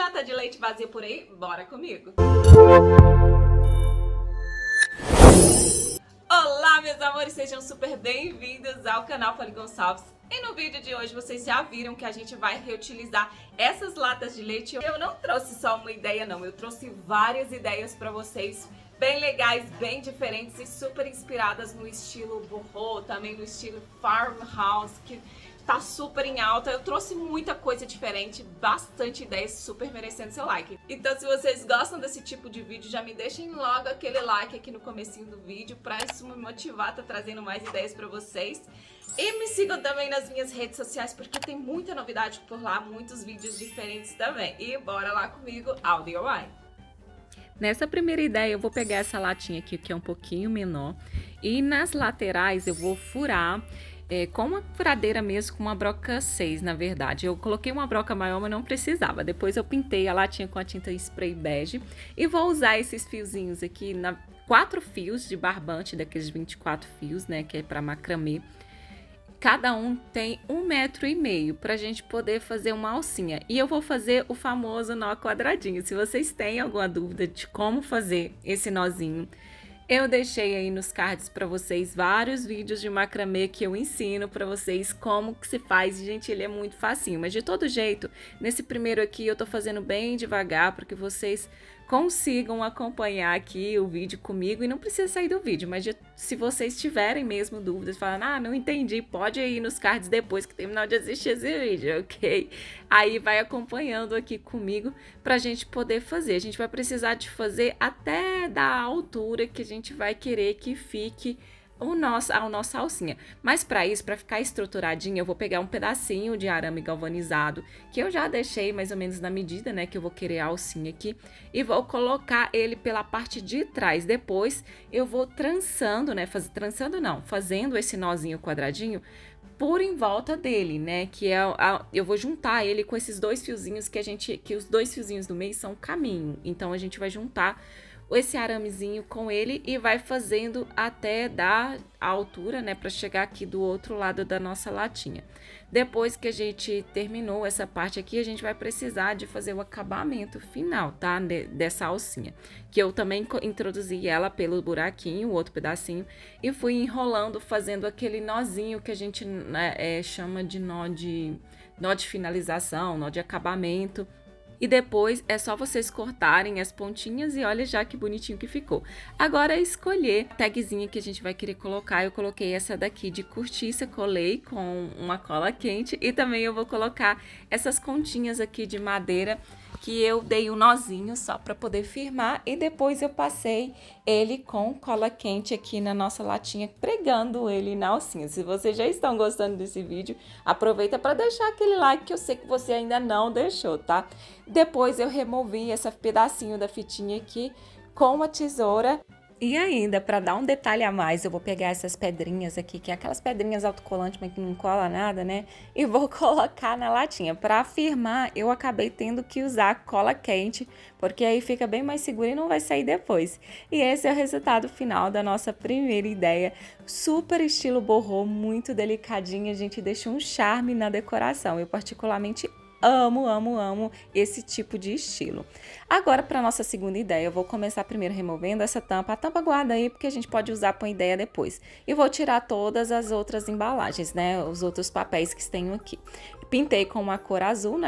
lata de leite vazia por aí? Bora comigo! Olá, meus amores, sejam super bem-vindos ao canal Polly Gonçalves. E no vídeo de hoje vocês já viram que a gente vai reutilizar essas latas de leite. Eu não trouxe só uma ideia não, eu trouxe várias ideias para vocês, bem legais, bem diferentes e super inspiradas no estilo boho, também no estilo farmhouse, que tá super em alta. Eu trouxe muita coisa diferente, bastante ideias, super merecendo seu like. Então, se vocês gostam desse tipo de vídeo, já me deixem logo aquele like aqui no comecinho do vídeo, pra isso me motivar a tá trazendo mais ideias pra vocês. E me sigam também nas minhas redes sociais, porque tem muita novidade por lá, muitos vídeos diferentes também. E bora lá comigo ao DIY! Nessa primeira ideia, eu vou pegar essa latinha aqui, que é um pouquinho menor, e nas laterais eu vou furar com uma furadeira mesmo, com uma broca 6, na verdade. Eu coloquei uma broca maior, mas não precisava. Depois eu pintei a latinha com a tinta spray bege e vou usar esses fiozinhos aqui, 4 fios de barbante, daqueles 24 fios, né, que é para macramê. Cada um tem 1,5 m para a gente poder fazer uma alcinha. E eu vou fazer o famoso nó quadradinho. Se vocês têm alguma dúvida de como fazer esse nozinho, eu deixei aí nos cards para vocês vários vídeos de macramê que eu ensino para vocês como que se faz. Gente, ele é muito facinho, mas de todo jeito, nesse primeiro aqui eu tô fazendo bem devagar para que vocês consigam acompanhar aqui o vídeo comigo e não precisa sair do vídeo, mas se vocês tiverem mesmo dúvidas, falando, ah, não entendi, pode ir nos cards depois que terminar de assistir esse vídeo, ok? Aí vai acompanhando aqui comigo pra gente poder fazer. A gente vai precisar de fazer até da altura que a gente vai querer que fique a nossa alcinha. Mas para isso, para ficar estruturadinha, eu vou pegar um pedacinho de arame galvanizado, que eu já deixei mais ou menos na medida, né, que eu vou querer a alcinha aqui, e vou colocar ele pela parte de trás. Depois eu vou trançando, né, fazendo esse nozinho quadradinho por em volta dele, né, que eu vou juntar ele com esses dois fiozinhos que os dois fiozinhos do meio são caminho. Então a gente vai juntar esse aramezinho com ele e vai fazendo até dar a altura, né, para chegar aqui do outro lado da nossa latinha. Depois que a gente terminou essa parte aqui, a gente vai precisar de fazer o acabamento final, tá, dessa alcinha, que eu também introduzi ela pelo buraquinho, o outro pedacinho, e fui enrolando, fazendo aquele nozinho que a gente, né, chama de nó de finalização, nó de acabamento. E depois é só vocês cortarem as pontinhas e olha já que bonitinho que ficou. Agora é escolher a tagzinha que a gente vai querer colocar. Eu coloquei essa daqui de cortiça, colei com uma cola quente. E também eu vou colocar essas continhas aqui de madeira que eu dei um nozinho só para poder firmar. E depois eu passei ele com cola quente aqui na nossa latinha, pregando ele na alcinha. Se vocês já estão gostando desse vídeo, aproveita para deixar aquele like que eu sei que você ainda não deixou, tá? Depois eu removi esse pedacinho da fitinha aqui com uma tesoura. E ainda, para dar um detalhe a mais, eu vou pegar essas pedrinhas aqui, que é aquelas pedrinhas autocolantes, mas que não cola nada, né? E vou colocar na latinha. Para firmar, eu acabei tendo que usar cola quente, porque aí fica bem mais seguro e não vai sair depois. E esse é o resultado final da nossa primeira ideia. Super estilo boho, muito delicadinha, a gente deixa um charme na decoração. Eu particularmente amo esse tipo de estilo. Agora, para nossa segunda ideia, eu vou começar primeiro removendo essa tampa. A tampa guarda aí, porque a gente pode usar para ideia depois. E vou tirar todas as outras embalagens, né? Os outros papéis que tenho aqui. Pintei com uma cor azul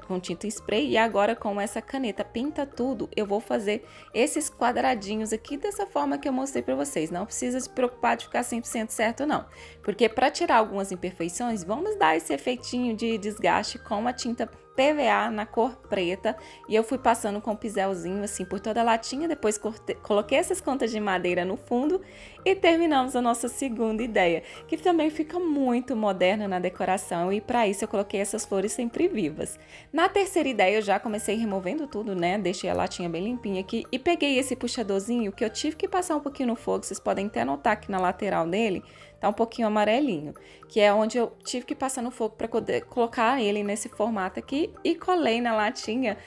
com tinta spray e agora com essa caneta pinta tudo, eu vou fazer esses quadradinhos aqui dessa forma que eu mostrei para vocês. Não precisa se preocupar de ficar 100% certo não, porque para tirar algumas imperfeições, vamos dar esse efeitinho de desgaste com a tinta PVA na cor preta e eu fui passando com um pincelzinho assim por toda a latinha, depois coloquei essas contas de madeira no fundo e terminamos a nossa segunda ideia, que também fica muito moderna na decoração e para isso eu coloquei essas flores sempre vivas. Na terceira ideia eu já comecei removendo tudo, né, deixei a latinha bem limpinha aqui e peguei esse puxadorzinho que eu tive que passar um pouquinho no fogo, vocês podem até notar que na lateral dele tá um pouquinho amarelinho, que é onde eu tive que passar no fogo para poder colocar ele nesse formato aqui e colei na latinha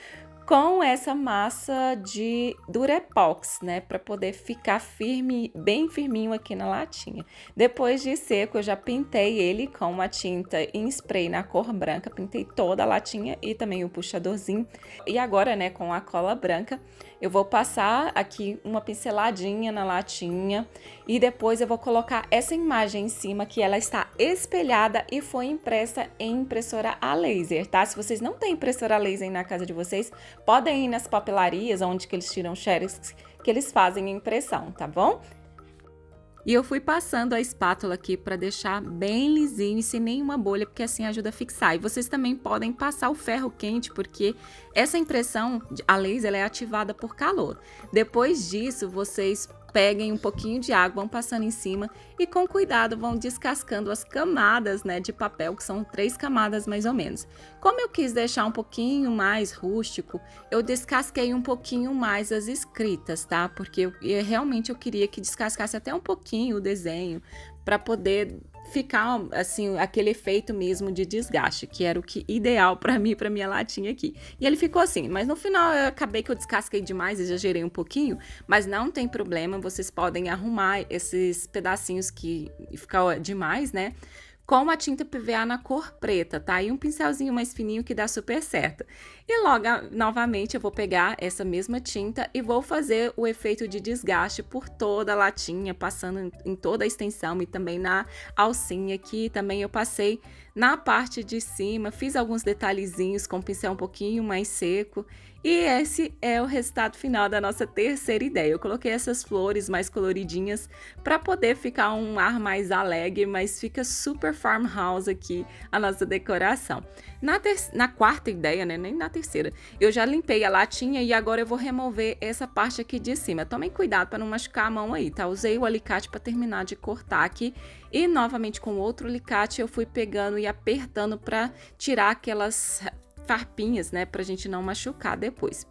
com essa massa de Durepox, né, para poder ficar firme, bem firminho aqui na latinha. Depois de seco, eu já pintei ele com uma tinta em spray na cor branca, pintei toda a latinha e também o puxadorzinho. E agora, né, com a cola branca, eu vou passar aqui uma pinceladinha na latinha e depois eu vou colocar essa imagem em cima que ela está espelhada e foi impressa em impressora a laser, tá? Se vocês não têm impressora a laser na casa de vocês, podem ir nas papelarias onde que eles tiram xerox que eles fazem a impressão, tá bom? E eu fui passando a espátula aqui para deixar bem lisinho e sem nenhuma bolha, porque assim ajuda a fixar. E vocês também podem passar o ferro quente, porque essa impressão, a laser, ela é ativada por calor. Depois disso, vocês peguem um pouquinho de água, vão passando em cima e com cuidado vão descascando as camadas, né, de papel, que são 3 camadas mais ou menos. Como eu quis deixar um pouquinho mais rústico, eu descasquei um pouquinho mais as escritas, tá? Porque realmente eu queria que descascasse até um pouquinho o desenho para poder ficar assim aquele efeito mesmo de desgaste, que era o que ideal para mim, para minha latinha aqui. E ele ficou assim, mas no final eu acabei que eu descasquei demais, exagerei um pouquinho, mas não tem problema, vocês podem arrumar esses pedacinhos que ficam demais, né? Com a tinta PVA na cor preta, tá? E um pincelzinho mais fininho que dá super certo. E logo, novamente, eu vou pegar essa mesma tinta e vou fazer o efeito de desgaste por toda a latinha, passando em toda a extensão e também na alcinha aqui. Também eu passei na parte de cima, fiz alguns detalhezinhos com o pincel um pouquinho mais seco. E esse é o resultado final da nossa terceira ideia. Eu coloquei essas flores mais coloridinhas para poder ficar um ar mais alegre, mas fica super farmhouse aqui a nossa decoração. Na quarta ideia, né, nem na terceira, eu já limpei a latinha e agora eu vou remover essa parte aqui de cima. Tomem cuidado para não machucar a mão aí, tá? Usei o alicate para terminar de cortar aqui e novamente com outro alicate eu fui pegando e apertando para tirar aquelas farpinhas, né, pra gente não machucar depois.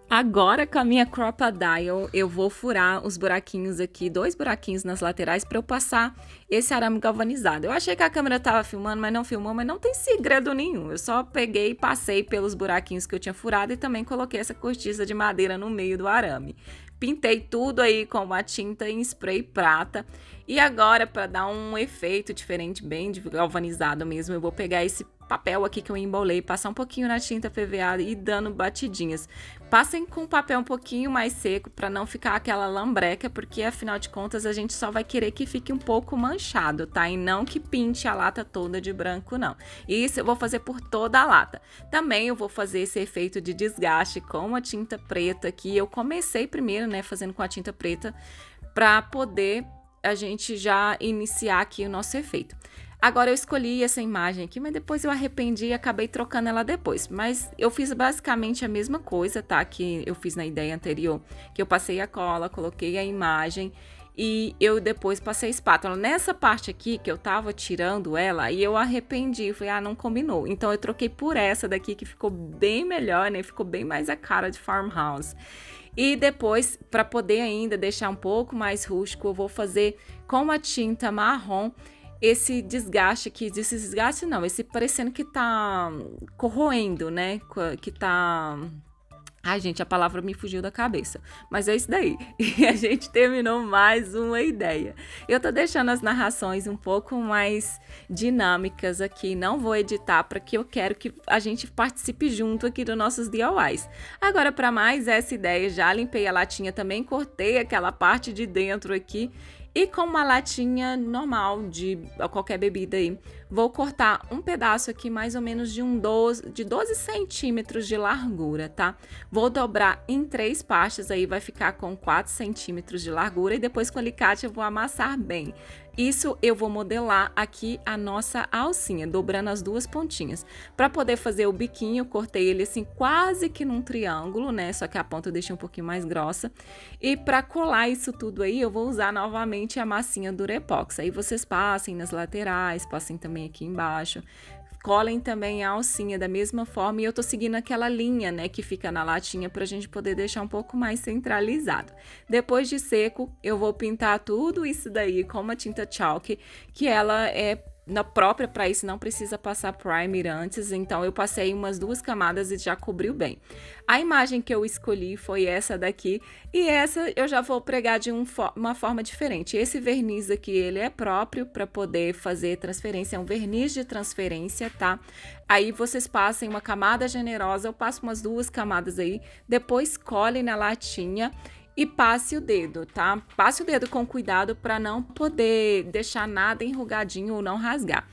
Agora com a minha Crop-A-Dile eu vou furar os buraquinhos aqui, 2 buraquinhos nas laterais para eu passar esse arame galvanizado. Eu achei que a câmera tava filmando, mas não filmou, mas não tem segredo nenhum. Eu só peguei e passei pelos buraquinhos que eu tinha furado e também coloquei essa cortiça de madeira no meio do arame. Pintei tudo aí com uma tinta em spray prata. E agora, para dar um efeito diferente, bem galvanizado mesmo, eu vou pegar esse papel aqui que eu embolei, passar um pouquinho na tinta PVA e dando batidinhas. Passem com o papel um pouquinho mais seco para não ficar aquela lambreca, porque afinal de contas a gente só vai querer que fique um pouco manchado, tá? E não que pinte a lata toda de branco, não. Isso eu vou fazer por toda a lata. Também eu vou fazer esse efeito de desgaste com a tinta preta aqui. Eu comecei primeiro, né, fazendo com a tinta preta para poder a gente já iniciar aqui o nosso efeito. Agora eu escolhi essa imagem aqui, mas depois eu arrependi e acabei trocando ela depois. Mas eu fiz basicamente a mesma coisa, tá? Que eu fiz na ideia anterior, que eu passei a cola, coloquei a imagem e eu depois passei a espátula. Nessa parte aqui que eu tava tirando ela, e eu arrependi, falei, ah, não combinou. Então eu troquei por essa daqui que ficou bem melhor, né? Ficou bem mais a cara de farmhouse. E depois, para poder ainda deixar um pouco mais rústico, eu vou fazer com a tinta marrom esse desgaste aqui, esse parecendo que tá corroendo, né, que tá... Ai, gente, a palavra me fugiu da cabeça, mas é isso daí. E a gente terminou mais uma ideia. Eu tô deixando as narrações um pouco mais dinâmicas aqui, não vou editar, porque eu quero que a gente participe junto aqui dos nossos DIYs. Agora, para mais essa ideia, já limpei a latinha também, cortei aquela parte de dentro aqui, e com uma latinha normal de qualquer bebida aí, vou cortar um pedaço aqui mais ou menos de 12 centímetros de largura, tá? Vou dobrar em 3 partes, aí vai ficar com 4 centímetros de largura e depois com o alicate eu vou amassar bem. Isso eu vou modelar aqui a nossa alcinha, dobrando as 2 pontinhas. Para poder fazer o biquinho, eu cortei ele assim quase que num triângulo, né? Só que a ponta eu deixei um pouquinho mais grossa. E para colar isso tudo aí, eu vou usar novamente a massinha Durepox. Aí vocês passem nas laterais, passem também aqui embaixo. Colhem também a alcinha da mesma forma e eu tô seguindo aquela linha, né, que fica na latinha pra gente poder deixar um pouco mais centralizado. Depois de seco, eu vou pintar tudo isso daí com uma tinta chalk, que ela é própria para isso, não precisa passar primer antes, então eu passei umas 2 camadas e já cobriu bem. A imagem que eu escolhi foi essa daqui, e essa eu já vou pregar de uma forma diferente. Esse verniz aqui, ele é próprio para poder fazer transferência, é um verniz de transferência, tá? Aí vocês passem uma camada generosa, eu passo umas 2 camadas aí, depois colhe na latinha e passe o dedo, tá? Passe o dedo com cuidado para não poder deixar nada enrugadinho ou não rasgar.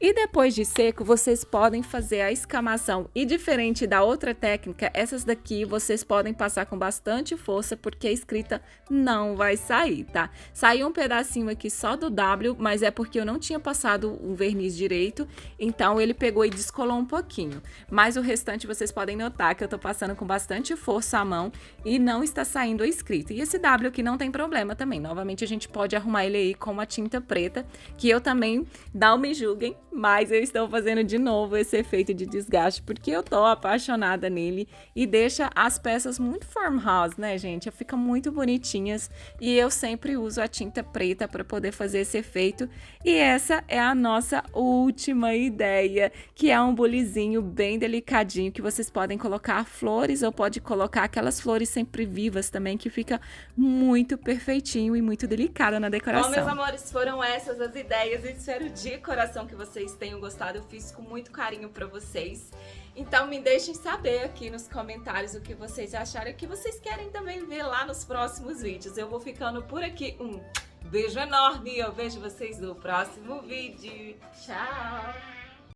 E depois de seco, vocês podem fazer a escamação. E diferente da outra técnica, essas daqui vocês podem passar com bastante força, porque a escrita não vai sair, tá? Saiu um pedacinho aqui só do W, mas é porque eu não tinha passado o verniz direito, então ele pegou e descolou um pouquinho. Mas o restante vocês podem notar que eu tô passando com bastante força a mão e não está saindo a escrita. E esse W aqui não tem problema também. Novamente a gente pode arrumar ele aí com uma tinta preta, que eu também, não me julguem, mas eu estou fazendo de novo esse efeito de desgaste, porque eu tô apaixonada nele e deixa as peças muito farmhouse, né, gente? Fica muito bonitinhas e eu sempre uso a tinta preta para poder fazer esse efeito. E essa é a nossa última ideia, que é um bulizinho bem delicadinho, que vocês podem colocar flores ou pode colocar aquelas flores sempre vivas também, que fica muito perfeitinho e muito delicado na decoração. Bom, meus amores, foram essas as ideias. Espero de coração que vocês tenham gostado. Eu fiz com muito carinho pra vocês. Então me deixem saber aqui nos comentários o que vocês acharam e o que vocês querem também ver lá nos próximos vídeos. Eu vou ficando por aqui. Um beijo enorme e eu vejo vocês no próximo vídeo. Tchau!